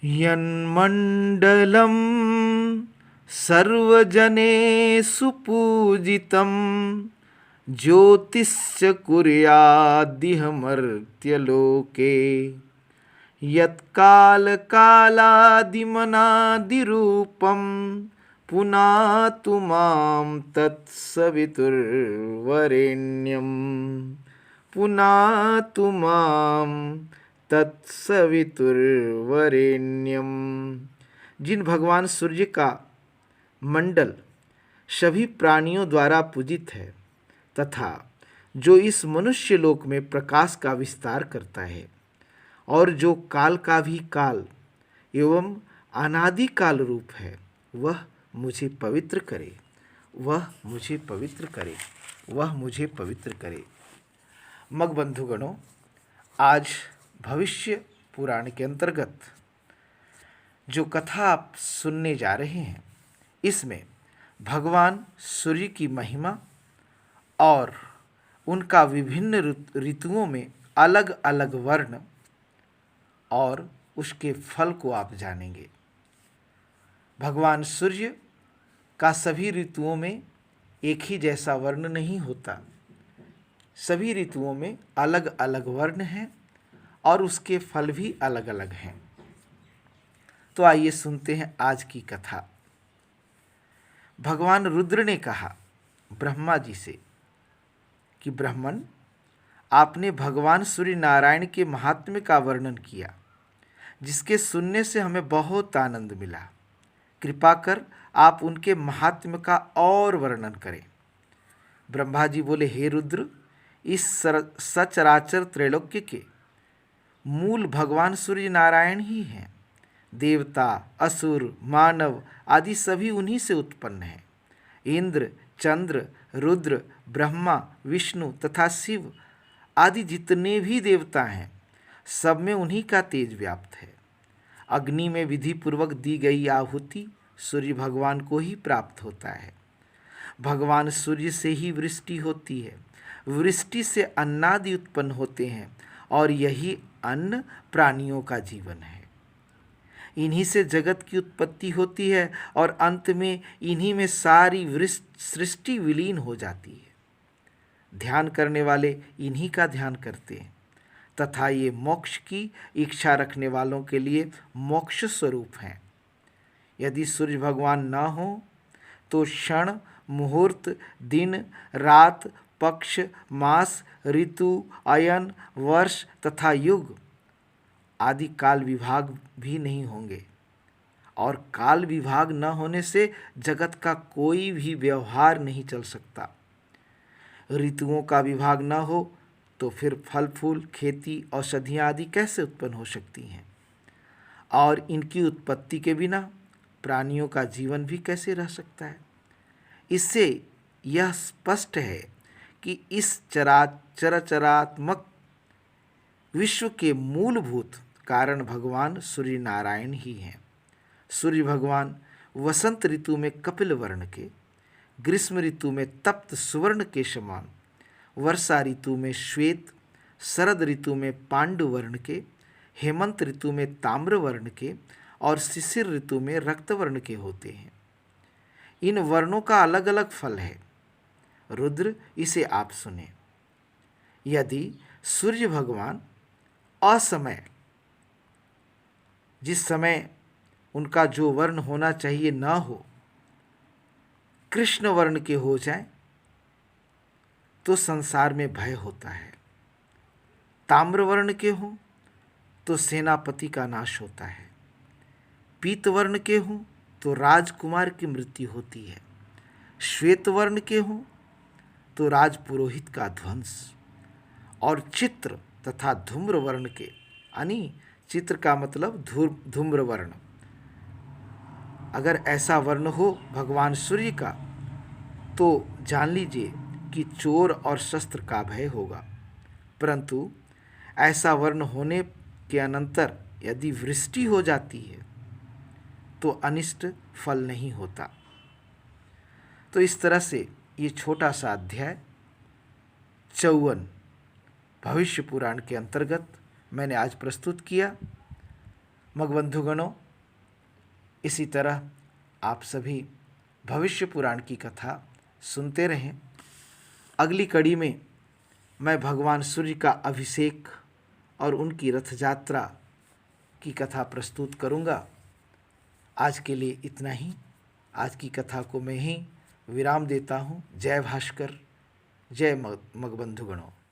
यन्मण्डलं सर्वजनेषु पूजितं ज्योतिश्च कुर्याद्दिहमर्त्यलोके यत्कालकालादिमनादिरूपं पुनातु मां तत्सवितुर्वरेण्यं पुनातु मां तत्सवितुर्वरेण्यम। जिन भगवान सूर्य का मंडल सभी प्राणियों द्वारा पूजित है तथा जो इस मनुष्य लोक में प्रकाश का विस्तार करता है और जो काल का भी काल एवं अनादि काल रूप है, वह मुझे पवित्र करे, वह मुझे पवित्र करे, वह मुझे पवित्र करे। मग बंधुगणों, आज भविष्य पुराण के अंतर्गत जो कथा आप सुनने जा रहे हैं, इसमें भगवान सूर्य की महिमा और उनका विभिन्न ऋतुओं में अलग अलग वर्ण और उसके फल को आप जानेंगे। भगवान सूर्य का सभी ऋतुओं में एक ही जैसा वर्ण नहीं होता, सभी ऋतुओं में अलग अलग वर्ण हैं और उसके फल भी अलग अलग हैं। तो आइए सुनते हैं आज की कथा। भगवान रुद्र ने कहा ब्रह्मा जी से कि ब्राह्मण, आपने भगवान सूर्य नारायण के महात्म्य का वर्णन किया, जिसके सुनने से हमें बहुत आनंद मिला। कृपा कर आप उनके महात्म्य का और वर्णन करें। ब्रह्मा जी बोले, हे रुद्र, इस सचराचर त्रैलोक्य के मूल भगवान सूर्य नारायण ही हैं। देवता, असुर, मानव आदि सभी उन्हीं से उत्पन्न हैं। इंद्र, चंद्र, रुद्र, ब्रह्मा, विष्णु तथा शिव आदि जितने भी देवता हैं, सब में उन्हीं का तेज व्याप्त है। अग्नि में विधि पूर्वक दी गई आहुति सूर्य भगवान को ही प्राप्त होता है। भगवान सूर्य से ही वृष्टि होती है, वृष्टि से अन्नादि उत्पन्न होते हैं और यही अन्न प्राणियों का जीवन है। इन्हीं से जगत की उत्पत्ति होती है और अंत में इन्हीं में सारी सृष्टि विलीन हो जाती है। ध्यान करने वाले इन्हीं का ध्यान करते हैं तथा ये मोक्ष की इच्छा रखने वालों के लिए मोक्ष स्वरूप हैं। यदि सूर्य भगवान न हो तो क्षण, मुहूर्त, दिन, रात, पक्ष, मास, ऋतु, अयन, वर्ष तथा युग आदि काल विभाग भी नहीं होंगे और काल विभाग न होने से जगत का कोई भी व्यवहार नहीं चल सकता। ऋतुओं का विभाग न हो तो फिर फल फूल, खेती, औषधियाँ आदि कैसे उत्पन्न हो सकती हैं? और इनकी उत्पत्ति के बिना प्राणियों का जीवन भी कैसे रह सकता है? इससे यह स्पष्ट है कि इस चराचरात्मक विश्व के मूलभूत कारण भगवान सूर्य नारायण ही हैं। सूर्य भगवान वसंत ऋतु में कपिल वर्ण के, ग्रीष्म ऋतु में तप्त सुवर्ण के समान, वर्षा ऋतु में श्वेत, शरद ऋतु में पांडु वर्ण के, हेमंत ऋतु में ताम्र वर्ण के और शिशिर ऋतु में रक्त वर्ण के होते हैं। इन वर्णों का अलग अलग फल है। रुद्र, इसे आप सुने। यदि सूर्य भगवान असमय, जिस समय उनका जो वर्ण होना चाहिए न हो, कृष्ण वर्ण के हो जाए तो संसार में भय होता है। ताम्र वर्ण के हों तो सेनापति का नाश होता है। पीत वर्ण के हों तो राजकुमार की मृत्यु होती है। श्वेत वर्ण के हों तो राजपुरोहित का ध्वंस। और चित्र तथा धूम्र वर्ण के, यानी चित्र का मतलब धूम्र वर्ण, अगर ऐसा वर्ण हो भगवान सूर्य का तो जान लीजिए कि चोर और शस्त्र का भय होगा। परंतु ऐसा वर्ण होने के अनंतर यदि वृष्टि हो जाती है तो अनिष्ट फल नहीं होता। तो इस तरह से ये छोटा सा अध्याय 54 भविष्य पुराण के अंतर्गत मैंने आज प्रस्तुत किया। मगबंधुगणों, इसी तरह आप सभी भविष्य पुराण की कथा सुनते रहें। अगली कड़ी में मैं भगवान सूर्य का अभिषेक और उनकी रथ यात्रा की कथा प्रस्तुत करूंगा। आज के लिए इतना ही। आज की कथा को मैं ही विराम देता हूँ। जय भास्कर, जय मगबंधुगणों।